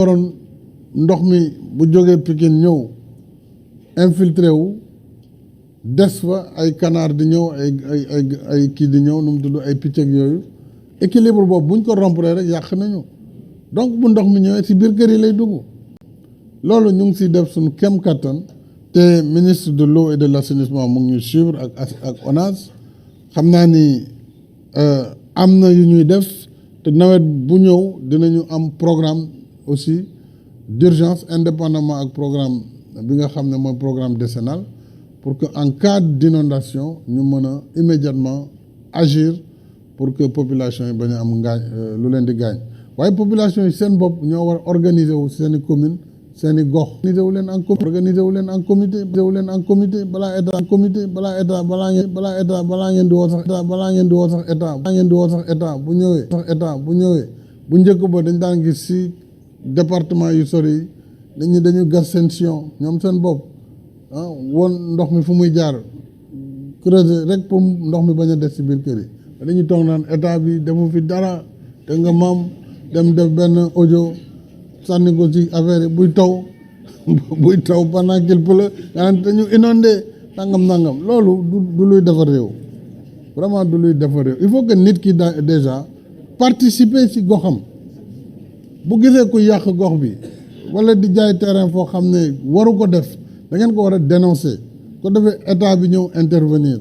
waroon ndox mi bu jógee Pikine ñëw infiltré wu des fa ay canard di ñëw ay kii di ñëw nu mu tudd ay picc ak yooyu équilibre boobu buñ ko rompre rek yàq nañu donc bu ndox mi ñëwee ci biir kër yi lay dugg loolu ñu ngi siy def suñu kem kattan te ministre de l'eau et de l'assainissement mu ngi ñu suivre ak ONAS xam naa ni am na yu ñuy def te nawet bu ñëw dinañu am programme aussi d'urgence indépendamment ak programme bi nga xam ne mooy programme décennal pour que en cas d'inondation ñu mën a immédiatement agir pour que population yi bañ a am ngaañ lu leen di gaañ waaye population yi seen bopp ñoo war organiser wu seen i commune seen i gox organiser wu leen en comité balaa état balaa ngeen di woo sax état bu ñëwee bu njëkk ba dañ daan gis si département yu sori yi nit ñi dañu gas seen sillon ñoom seen bopp woon ndox mi fu muy jaar creuser rek pour ndox mi bañ a des si biir kër yi dañuy toog naan état bi defu fi dara te nga maam dem def benn audio sànni ko ci affaire yi buy taw pendant qu'il pleut nga naan dañu inondé nangam loolu du luy defar réew vraiment du luy defar réew il faut que nit ki déjà participer ci goxam bu gisee ku yàq gox bi wala di jaay terrain foo xam ne waru ko def da ngeen ko war a dénoncer ko defee état bi ñëw intervenir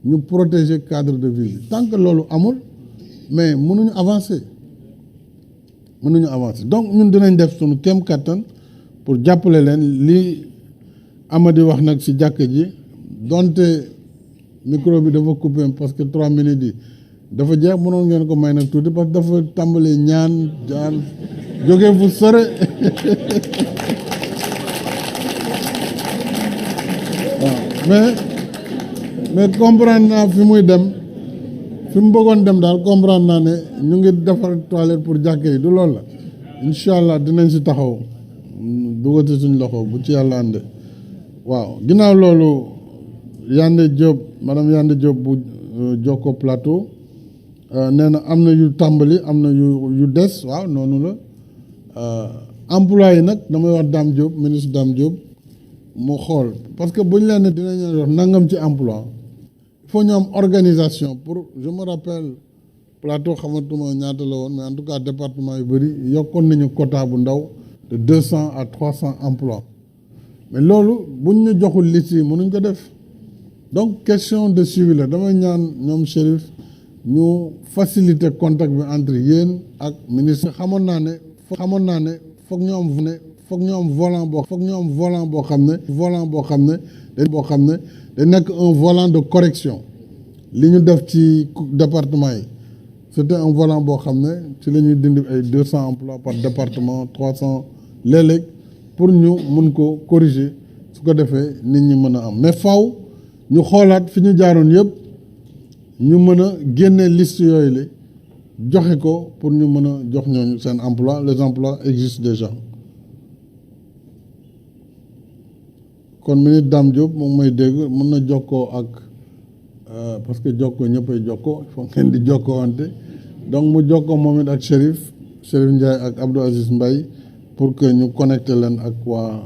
ñu protéger cadre de vie bi tant que loolu amul mais mënuñu avancer donc ñun dinañ def suñu kéem kattan pour jàppale leen li Amady wax nag ci jàkk ji donte micro bi dafa coupé parce que 3 minutes yi dafa jeex mënoon ngeen ko may nag tuuti parce que dafa tàmbalee ñaan jógee fu sore waaw mais comprendre naa fi muy dem fi mu bëggoon dem daal comprendre naa ne ñu ngi defar toilette pour jàkke yi du loolu la incha allah dinañ si taxaw dugati suñ loxo bu ci yàlla ànde waaw ginnaaw loolu Yande Diop madame Yande Diop bu Jokko Plateau nee na am na yu tàmbali am na yu des waaw noonu la emploi yi nag damay wax Dame Diop ministre Dame Diop mu xool parce que bu ñu leen ne dinañ leen wax nangam ci emploi il faut ñu am organisation pour je me rappelle plateau xamatuma ñaata la woon mais en tout cas département yu bëri yokkoon nañu quota bu ndaw de 200 à 300 emplois mais loolu buñ ñu joxul liste yi mënuñ ko def donc question de suivi la damay ñaan ñoom Chérif ñu faciliter contact bi entre yéen ak ministre xamoon naa ne foog ñu am volant boo xam ne day nekk un volant de correction li ñu def ci département yi c'était un volant boo xam ne ci la ñuy dindi ay 200 emplois par département 300 léeg-léeg pour ñu mun ko corriger su ko defee nit ñi mën a am mais faaw ñu xoolaat fi ñu jaaroon yëpp ñu mën a génne liste yooyu la joxe ko pour ñu mën a jox ñooñu seen emploi les emplois existent déjà kon ministre Dame Diop moom may dégg mën na jokkoo ak parce que jokkoo ñëppay jokkoo foog ngeen di jokkoo wante donc mu jokkoo moom it ak Chérif Ndiaye ak Abdou Aziz Mbaye pour que ñu connecté leen ak waa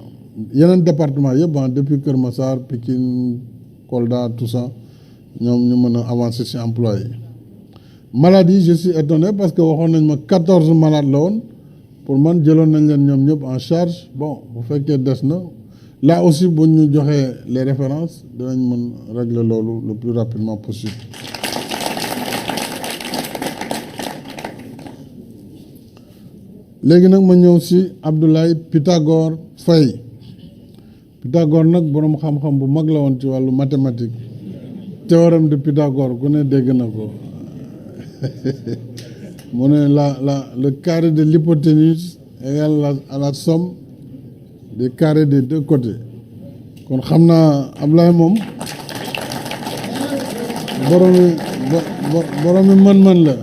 yeneen département yëpp depuis Kër Massar Pikine Kolda tout ça ñoom ñu mën a avancer ci emploi yi maladie je suis étonné parce que waxoon nañ ma 14 malades la woon pour man jëloon nañ leen ñoom ñëpp en charge bon bu fekkee des na là aussi bu ñu joxee les références dinañ mën régler loolu le plus rapidement possible. léegi nag ma ñëw ci Abdoulaye Pythagore Faye Pythagore nag boroom xam-xam bu mag la woon ci wàllu mathématique théorème de Pythagore ku ne dégg na ko mu ne le carré de l'hypoténuse égale à la somme des carrés des deux côtés kon xam naa Ablaye moom boroomi mën-mën la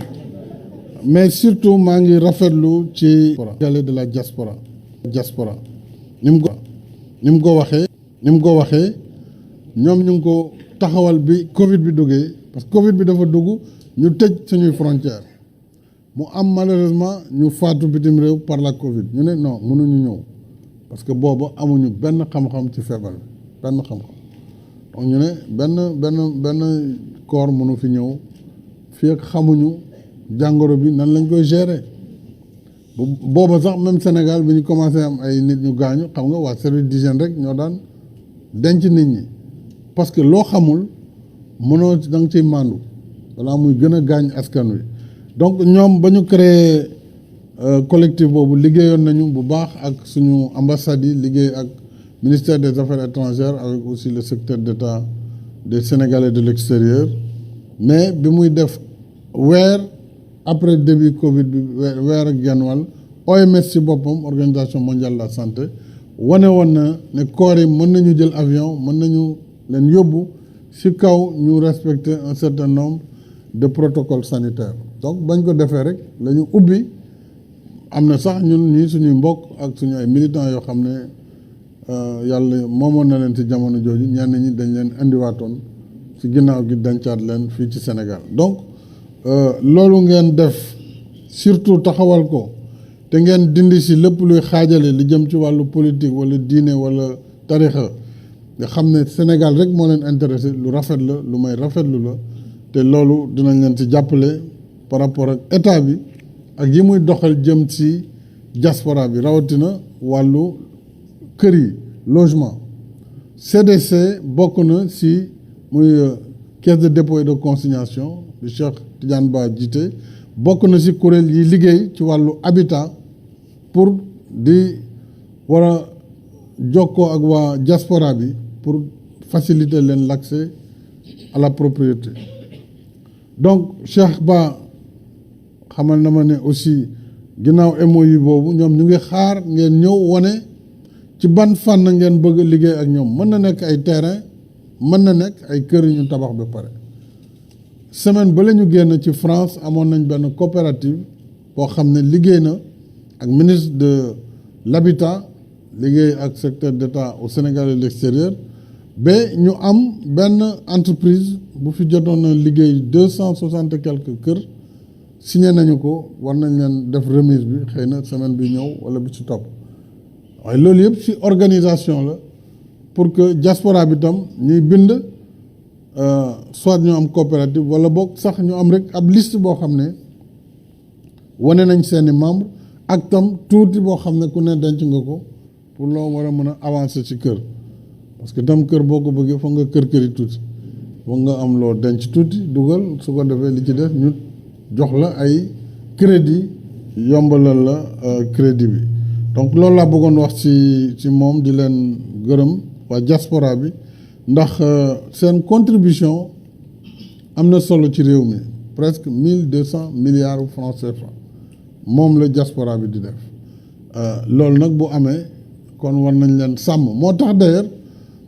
mais surtout maa ngi rafetlu ci gale de la diaspora ni mu ko waxee ñoom ñu ngi ko taxawal bi Covid bi duggee parce que Covid bi dafa dugg ñu tëj suñuy frontière mu am malheureusement ñu faatu bitim réew par la Covid ñu ne non mënuñu ñëw parce que boobu amuñu benn xam-xam ci feebar bi benn xam-xam donc ñu ne benn corps mënu fi ñëw fii ak xamuñu jàngoro bi nan lañ koy gérer booba sax même Sénégal bi ñu commencé am ay nit ñu gaañu xam nga waa service d'hygiène rek ñoo daan denc nit ñi parce que loo xamul mënoo da nga ciy màndu balaa muy gën a gaañ askan wi donc ñoom ba ñu créé collectif boobu liggéeyoon nañu bu baax ak suñu ambassades yi liggéey ak ministère des affaires étrangères avec aussi le secteur d'État des Sénégalais de l'extérieur mais bi muy def weer après début Covid bi weer ak genn wàll OMS ci boppam Organisation mondiale de la santé wane woon na ne corps yi mën nañu jël avion mën nañu leen yóbbu ci kaw ñu respecter un certain nombre de protocoles sanitaires donc bañ ko defee rek la ñu ubbi am na sax ñun ñii suñuy mbokk ak suñu ay militants yoo xam ne yàlla moomoon na leen ci jamono jooju ñenn ñi dañ leen indiwaatoon ci ginnaaw gi dencaat leen fii ci Sénégal donc loolu ngeen def surtout taxawal ko te ngeen dindi ci lépp luy xaajale li jëm ci wàllu politique walla diine walla tarixa nga xam ne Sénégal rek moo leen intéressé lu rafet la lu may rafetlu la te loolu dinañ leen ci jàppale par rapport ak état bi ak yi muy doxal jëm ci diaspora bi rawatina wàllu kër yi logement CDC bokk na ci muy caisse de dépôt et de consignation du Cheikh Tidiane Ba jiite bokk na ci kuréel yi liggéey ci wàllu habitat pour di war a jokkoo ak waa diaspora bi pour faciliter leen l'accès à la propriété donc Cheikh Ba xamal na ma ne aussi ginnaaw MOU boobu ñoom ñu ngi xaar ngeen ñëw wane ci ban fànn ngeen bëgg liggéey ak ñoom mën na nekk ay terrain mën na nekk ay kër yu ñu tabax ba pare semaine ba la ñu génn ci France amoon nañ benn coopérative boo xam ne liggéey na ak ministre de l'habitat liggéey ak secteur d'État au Sénégal et de l'extérieur ba ñu am benn entreprise bu fi jotoon na liggéey 260 et quelques kër signé nañu ko war nañ leen def remise bi xëy na semaine bi ñëw wala bi ci topp waaye loolu yëpp ci organisation la pour que diaspora bi tam ñuy bind soit ñu am coopérative wala boog sax ñu am rek ab liste boo xam ne wane nañ seeni membre ak tam tuuti boo xam ne ku ne denc nga ko pour loo war a mën a avancer ci kër parce que tam kër boo ko bëggee foog nga kër-këri tuuti foog nga am loo denc tuuti dugal su ko defee li ci def ñu jox la ay crédit yombalal la crédit bi donc loolu laa bëggoon wax ci moom di leen gërëm waa diaspora bi ndax seen contribution am na solo ci réew mi presque 1200 milliards de francs CFA moom la diaspora bi di def loolu nag bu amee kon war nañ leen sàmm moo tax d'ailleurs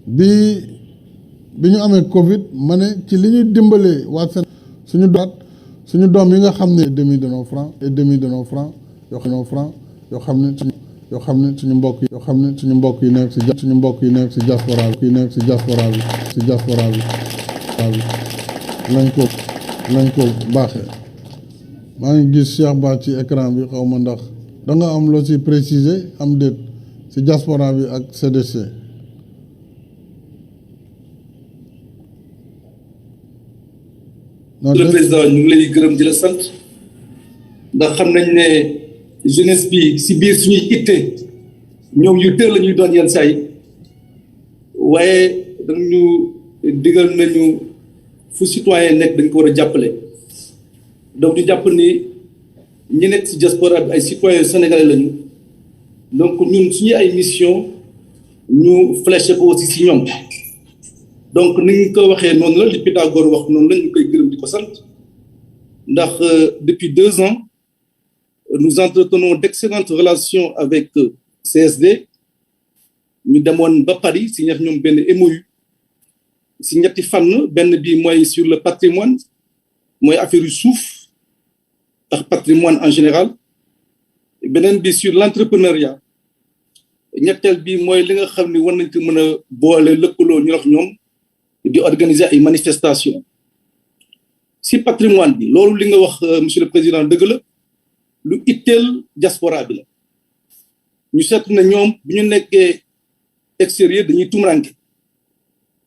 bi ñu amee Covid ma ne ci li ñuy dimbalee waa seen suñu doom yi nga xam ne demi de nos francs et demi de nos francs yoo xam ne suñu mbokk yi suñu mbokk yi nekk ci diaspora bi lañ ko baaxee maa ngi gis Cheikh Ba ci écran bi xaw ma ndax da nga am loo ci préciser am déet ci diaspora bi ak CDC. le président ñu ngi lay gërëm di la sant ndax xam nañ ne jeunesse bi si biir suñuy itte ñoom yu teel la ñuy doon yenn saa yi waaye dañu digal nañu fu citoyen nekk dañ ko war a jàppale donc ñu jàpp ni ñi nekk si diaspora bi ay citoyens sénégalais lañu donc ñun suñu ay mission ñu fléché ko aussi si ñoom donc ni ñu ko waxee noonu la li Pythagore wax noonu la ñu koy gërëm di ko sant ndax depuis 2 ans nous entretenons d'excellentes relations avec CSD ñu demoon ba Paris si ñax ñoom benn MOU si ñetti fànn benn bi mooy sur le patrimoine mooy affaire yu suuf ak patrimoine en général beneen bi sur l'entrepreneuriat ñetteel bi mooy li nga xam ni war nañ ko mën a boole lëkkaloo ñu wax ñoom di organiser ay manifestations si patrimoine bi loolu li nga wax monsieur le président dëgg la lu itteel diaspora bi la ñu seetlu ne ñoom bu ñu nekkee extérieur dañuy tumranke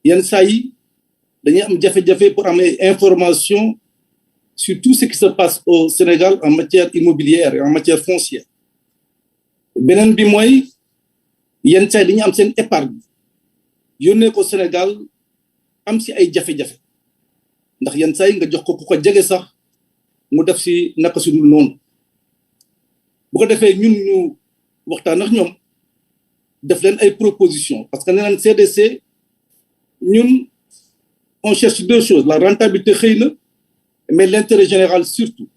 yenn saa yi dañuy am jafe-jafe pour am ay information sur tout ce qui se passe au Sénégal en matière immobilière et en matière foncière beneen bi mooy yenn saa yi dañuy am seen épargne yónnee ko Sénégal am si ay jafe-jafe ndax yenn saa yi nga jox ko ku ko jege sax mu def si naka su dul noonu bu ko defee ñun ñu waxtaan ak ñoom def leen ay propositions parce que nee naan CDC ñun on cherche deux choses la rentabilité xëy na mais l'intérêt général surtout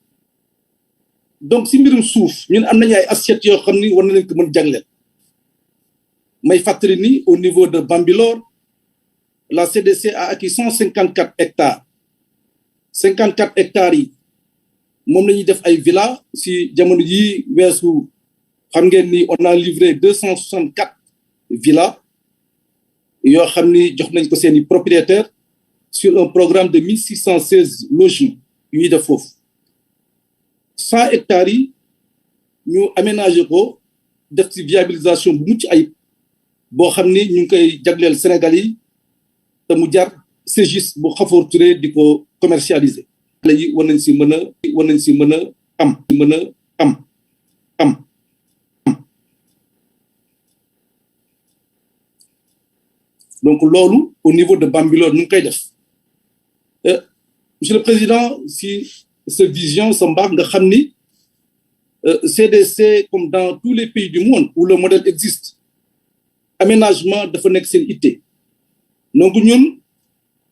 donc si mbirum suuf ñun am nañu ay assiettes yoo xam ni war na leen ko mën jagleel may fàttali ni au niveau de Bambilor la CDC a acquis 154 hectares 54 hectares yi moom la ñuy def ay villas si jamono yi weesu xam ngeen ni on a livré 264 villas yoo xam ni jox nañ ko seeni propriétaires sur un programme de 1616 logements yu ñuy def foofu 100 hectares yi ñu aménagé ko def ci viabilisation bu mucc ayib boo xam ni ñu ngi koy jagleel Sénégal yi te mu jar CGIS bu Khafor Touré di ko commercialiser. léegi war nañ si mën a am donc loolu au niveau de Bambilor ñu ngi koy def monsieur le président si sa vision sa mbaax nga xam ni CDC comme dans tous les pays du monde où le modèle existe aménagement dafa nekk seen itte donc ñun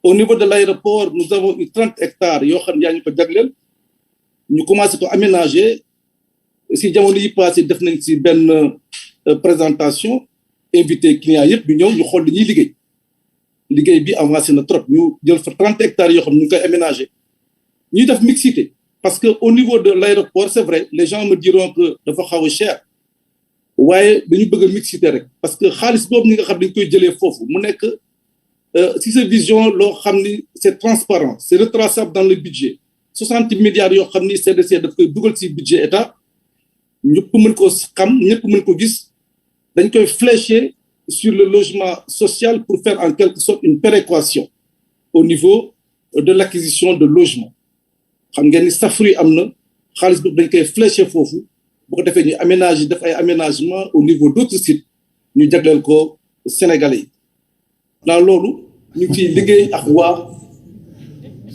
au niveau de l'aéroport nous avons eu 30 hectares yoo xam ne yaa ñu ko jagleel ñu commencé ko aménager si jamono yi passé def nañ si benn présentation invité clients yëpp ñu ñëw ñu xool li ñuy liggéey bi avancé na trop ñu jël fa 30 hectares yoo xam ne ñu ngi koy aménager ñuy def mixité parce que au niveau de l'aéroport c'est vrai les gens me diront que dafa xaw a cher waaye dañu bëgg a mixité rek parce que xaalis boobu ñi nga xam dañ koy jëlee foofu mu nekk si sa vision loo xam ni c'est transparent c'est retraçable dans le budget 60 milliards yoo xam ni CDC daf koy dugal si budget état ñëpp mën ko xam ñëpp mën ko gis dañ koy flécher sur le logement social pour faire en quelque sorte une péréquation au niveau de l'acquisition de logements xam ngeen ni SAFRU am na xaalis boobu dañ koy flécher foofu bu ko defee ñu aménager def ay aménagement au niveau d'autres sites ñu jagleel ko Sénégalais yi naa loolu ñu ngi ciy liggéey ak waa.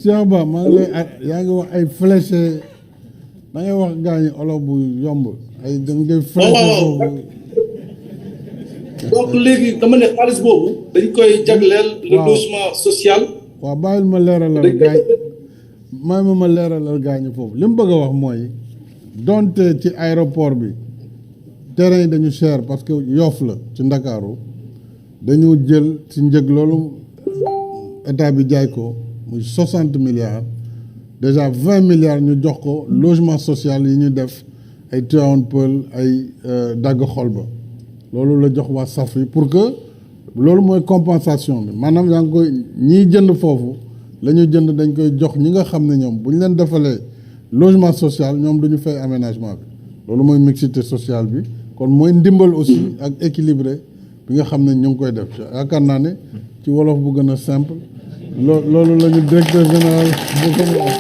Cheikh Ba maa ngi lay yaa ngi wax ay fléché da ngay wax gaañi olof bu yomb ay da ngay fléché foofu. donc léegi dama ne xaalis boobu dañ koy jagleel. le logement social. waaw bàyyil ma leeralal gaañ ma leeralal gaañi foofu li mu bëgg a wax mooy donte ci aéroport bi terrain yi dañu cher parce que Yoff la ci Ndakaaru dañu jël ci njëg loolu état bi jaay ko muy 60 milliards déjà 20 milliards ñu jox ko logement social yi ñu def ay Tivaouane Peulh ay dagg xol ba loolu la jox waa SAFRU pour que loolu mooy compensation bi maanaam yaa ngi koy ñiy jënd foofu la ñu jënd dañ koy jox ñi nga xam ne ñoom bu ñu leen defalee logement social ñoom duñu fay aménagement bi loolu mooy mixité sociale bi kon mooy ndimbal aussi ak équilibré bi nga xam ne ñu ngi koy def yaakaar naa ne ci wolof bu gën a simple loolu la ñu directeur général bu gën a wax.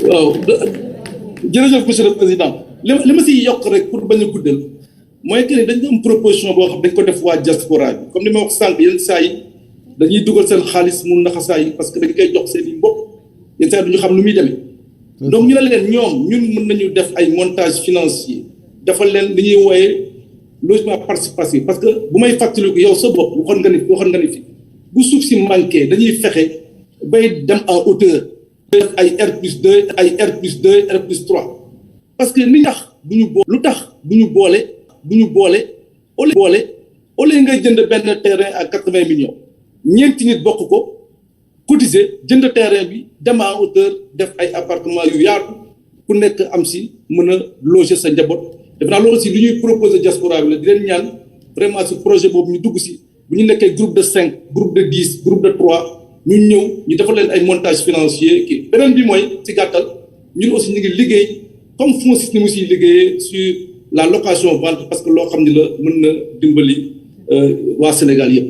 waaw jërëjëf monsieur le président li ma siy yokk rek pour bañ a guddal mooy que dañ am proposition boo xam dañ ko def waa diaspora bi comme ni ma wax sànq yenn saa yi dañuy dugal seen xaalis mu naxasaay parce que dañ koy jox seen i mbokk yenn saa yi duñu xam nu muy demee. donc ñu ne leen ñun mën nañu def ay montage financier defal leen li ñuy wooyee logement participatif parce que bu may fàttaliku yow sa bopp waxoon nga ni fi bu suuf si manqué dañuy fexe bay dem en hauteur def ay R+2 ay R+2 R+3 parce que li tax lu tax bu ñu boole au lieu ngay jënd benn terrain à 80 millions ñeenti nit bokk ko cotiser jënd terrain bi dem en hauteur def ay appartement yu yaatu ku nekk am si mën a loger sa njaboot def naa loolu aussi lu ñuy proposer diaspora bi la di leen ñaan vraiment si projet boobu ñu dugg si bu ñu nekkee groupe de 5 groupe de 10 groupe de 3 ñu ñëw ñu defal leen ay montage financier kii beneen bi mooy si gàttal ñun aussi ñu ngi liggéey comme FONSIS ni mu siy liggéeyee sur la location vente parce que loo xam ne la mën na dimbali waa Sénégal yëpp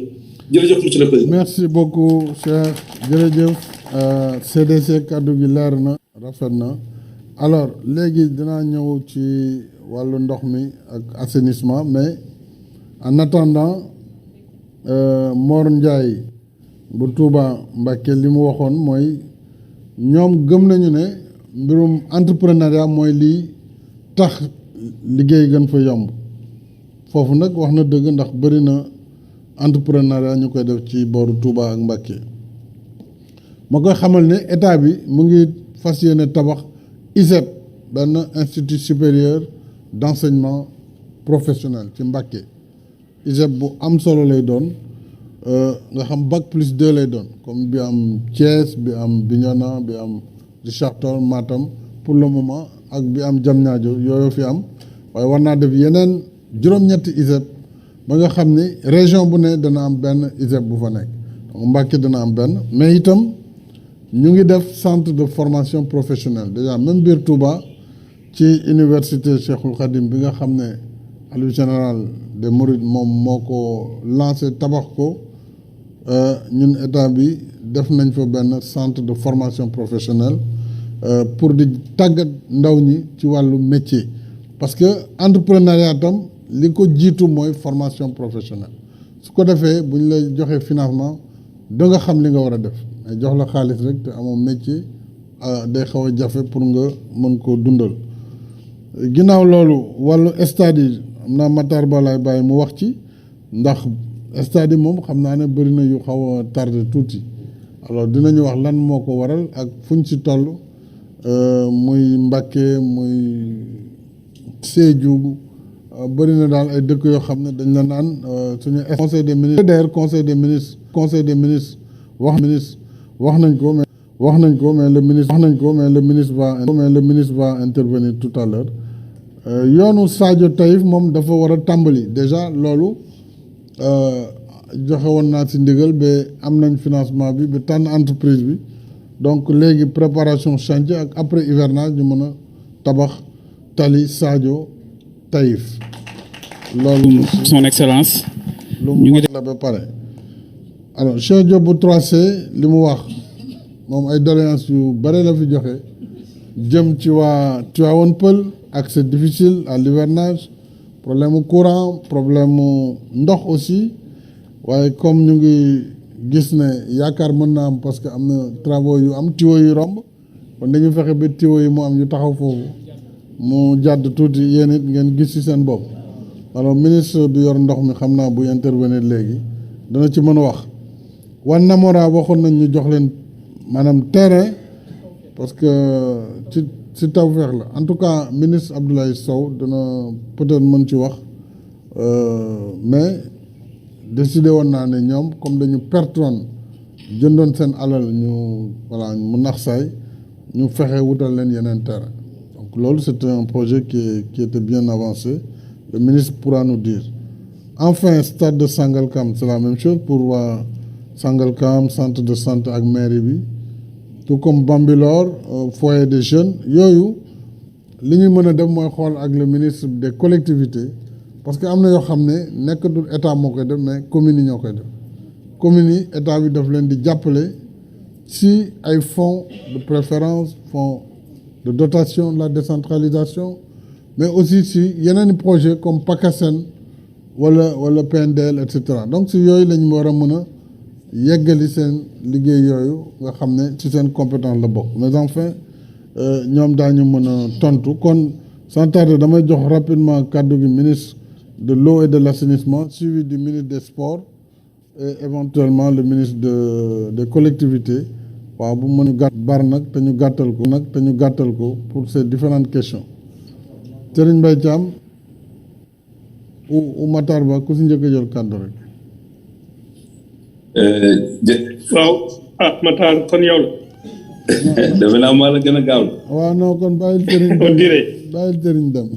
jërëjëf monsieur le président. merci beaucoup Cheikh jërëjëf CDC kaddu gi leer na rafet na alors léegi dinaa ñëw ci wàllu ndox mi ak assainissement mais en attendant Mor Ndiaye bu Touba Mbacké li mu waxoon mooy ñoom gëm nañu ne mbirum entrepreneuriat mooy lii tax liggéey gën fa yomb foofu nag wax na dëgg ndax bëri na entrepreneuriat ñu koy def ci booru Touba ak Mbacké ma koy xamal ne état bi mu ngi fas yéene tabax ISEP benn institut supérieur d'enseignement professionnel ci Mbacké ISEP bu am solo lay doon nga xam bac+2 lay doon comme bi am Thiès bi am Bignona bi am Richard Toll Matam pour le moment ak bi am Diamniadio yooyu fi am waaye war naa def yeneen juróom-ñetti ISEP ba nga xam ni région bu ne dana am benn ISEP bu fa nekk donc Mbacké dana am benn mais itam ñu ngi def centre de formation professionnelle déjà même biir Touba ci université Cheikhoul Khadim bi nga xam ne khalife général des Mourides moom moo ko lancé tabax ko ñun état bi def nañ fa benn centre de formation professionnelle pour di tàggat ndaw ñi ci wàllu métier parce que entrepreneuriat tam li ko jiitu mooy formation professionnelle su ko defee bu ñu lay joxee financement da nga xam li nga war a def mais jox la xaalis rek te amoo métier day xaw a jafe pour nga mën koo dundal ginnaaw loolu wàllu stade yi am naa Matar Ba laay bàyyi mu wax ci ndax stade yi moom xam naa ne bëri na yu xaw a tardé tuuti alors dinañu wax lan moo ko waral ak fuñ ci toll muy Mbacké muy Sédhiou bëri na daal ay dëkk yoo xam ne dañ la naan suñu conseil des ministres d'ailleurs conseil des ministres wax nañ ko mais le ministre va intervenir tout à l'heure yoonu Sadio Taïf moom dafa war a tàmbali déjà loolu joxe woon naa ci ndigal ba am nañ financement bi ba tànn entreprise bi donc léegi préparation chantier ak après hivernage ñu mën a tabax tali Sadio Taïf loolu son excellence lu mu wax la ba pare alors Cheikh Diop bu 3C li mu wax moom ay doléances yu bare la fi joxe jëm ci waa Tivaouane Peulh accès difficile à l'hivernage problème mu courant problème mu ndox aussi waaye comme ñu ngi gis ne yaakaar mën na am parce que am na travaux yu am tuyaux yu romb kon dañu fexe ba tuyaux yi mu am yu taxaw foofu mu jàdd tuuti yéen it ngeen gis ci seen bopp alors ministre bi yor ndox mi xam naa buy intervenir léegi dana ci mën a wax wan Namora waxoon nañ ñu jox leen maanaam terrain parce que ci tawfeex la en tout cas ministre Abdoulaye Sow dana peut-être mën ci wax mais décidé woon naa ne ñoom comme dañu pertoon jëndoon seen alal ñu voilà mu nax saay ñu fexe wutal leen yeneen terrain donc loolu c'était un projet qui était bien avancé le ministre pourra nous dire enfin stade de Sangalkam c'est la même chose pour waa Sangalkam centre de santé ak mairie bi tout comme Bambilor foyer des jeunes yooyu li ñu mën a def mooy xool ak le ministre des collectivités parce que am na yoo xam ne nekkatul état moo koy def mais communes yi ñoo koy def communes yi état bi daf leen di jàppale si ay fonds de préférence fonds de dotation de la décentralisation mais aussi si yeneen projet comme PACASEN wala PNDL et cetera donc si yooyu lañ war a mën a yeggali seen liggéey yooyu nga xam ne ci seen compétence la bokk mais enfin ñoom daañu mën a tontu kon sans tarder damay jox rapidement kàddu gi ministre de l'eau et de l'assainissement suivi du ministre des sports et éventuellement le ministre des collectivités waaw bu mën a gàtt bar nag te ñu gàttal ko pour ces différentes questions Serigne Mbaye Thiam ou Matar Ba ku si njëkk a jël kàddu rek. waaw Matar kon yow la. defe naa maa la gën a gaaw. waaw non kon bàyyil Serigne dem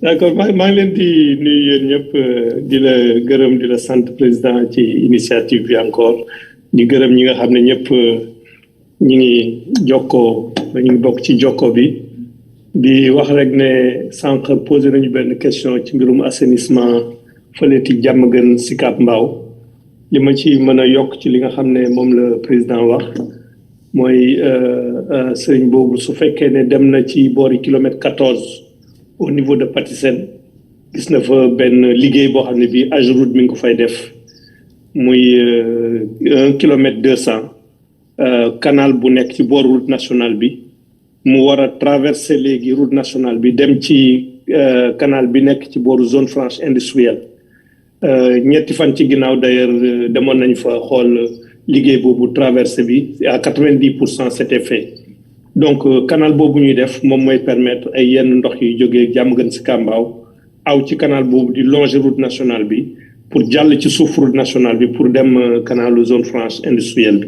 d'accord maa ngi leen di nuyu yéen ñëpp di la gërëm di la sant président ci initiative bi encore di gërëm ñi nga xam ne ñëpp ñi ngi jokkoo ñu ngi bokk ci jokkoo bi di wax rek ne sànq posé nañu benn question ci mbirum assainissement fële ci Diamaguène Sicap Mbao li ma ci mën a yokk ci li nga xam ne moom la président wax mooy sëriñ boobu su fekkee ne dem na ci boori kilomètre 14 au niveau de Patisen gis na fa benn liggéey boo xam ne bii AGEROUTE mi ngi ko fay def muy 1 kilomètre 200 canal bu nekk ci booru route nationale bi mu war a traverser léegi route nationale bi dem ci canal bi nekk ci booru zone franche industrielle ñetti fan ci ginnaaw d'ailleurs demoon nañ fa xool liggéey boobu traversée bi à 90% c'était fait donc canal boobu ñuy def moom mooy permettre ay yenn ndox yu jógee Diamaguène Sicap Mbao aw ci canal boobu di longer route nationale bi pour jàll ci suuf route nationale bi pour dem canalu zone franche industrielle bi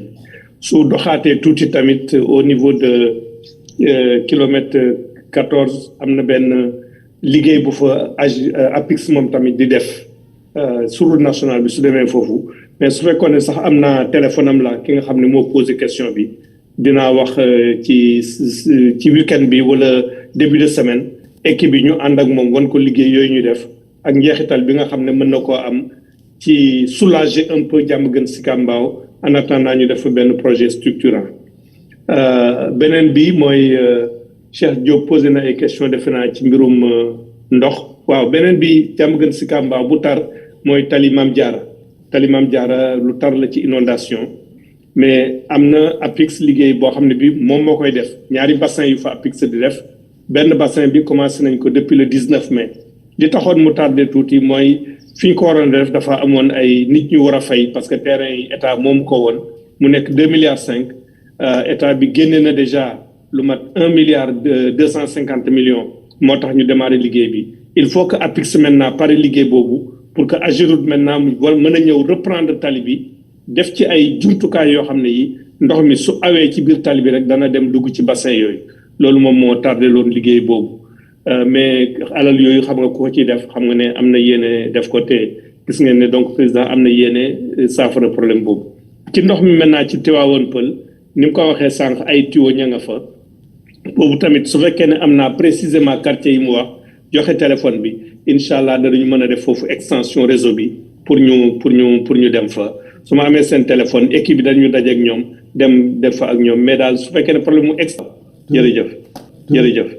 su doxaatee tuuti tamit au niveau de kilomètre 14 am na benn liggéey bu fa APIX moom tamit di def sur route nationale bi su demee foofu mais su fekkoon ne sax am na téléphone am la ki nga xam ne moo posé question bi dinaa wax ci week-end bi wala début de semaine équipe bi ñu ànd ak moom wan ko liggéey yooyu ñu def ak njeexital bi nga xam ne mën na koo am ci soulager un peu Diamaguène Sicap Mbao en attendant ñu def benn projet structurant beneen bi mooy Cheikh Diop posé na ay question defe naa ci mbirum ndox waaw beneen bi Diamaguène Sicap Mbao bu tar mooy tali Mame Diarra lu tar la ci inondation mais am na APIX liggéey boo xam ne bi moom moo koy def ñaari bassin yu fa APIX di def benn bassin bi commencé nañ ko depuis le 19 mai li taxoon mu tardé tuuti mooy fi ñu ko waroon def dafa amoon ay nit ñu war a fay parce que terrain yi état moom ko woon mu nekk 2,5 milliards état bi génne na déjà lu mat 1 milliard 250 millions moo tax ñu démarrer liggéey bi il faut que APIX maintenant pare liggéey boobu pour que AGEROUTE maintenant mu war mën a ñëw reprendre tali bi def ci ay jumtukaay yoo xam ne yi ndox mi su awee ci biir tali bi rek dana dem dugg ci bassin yooyu loolu moom moo tardé loon liggéey boobu mais alal yooyu xam nga ko ciy def xam nga ne am na yéene def ko te gis ngeen ne donc président am na yéene saafara problème boobu ci ndox mi maintenant ci Tivaouane Peulh ni mu ko waxee sànq ay tuyaux ña nga fa boobu tamit su fekkee ne am naa précisément quartier yi mu wax joxe téléphone bi incha allah danañu mën a def foofu extension réseau bi pour ñu dem fa su ma amee seen téléphone équipe bi dañu dajeek ñoom dem def fa ak ñoom mais daal su fekkee ne problème mu extra jërëjëf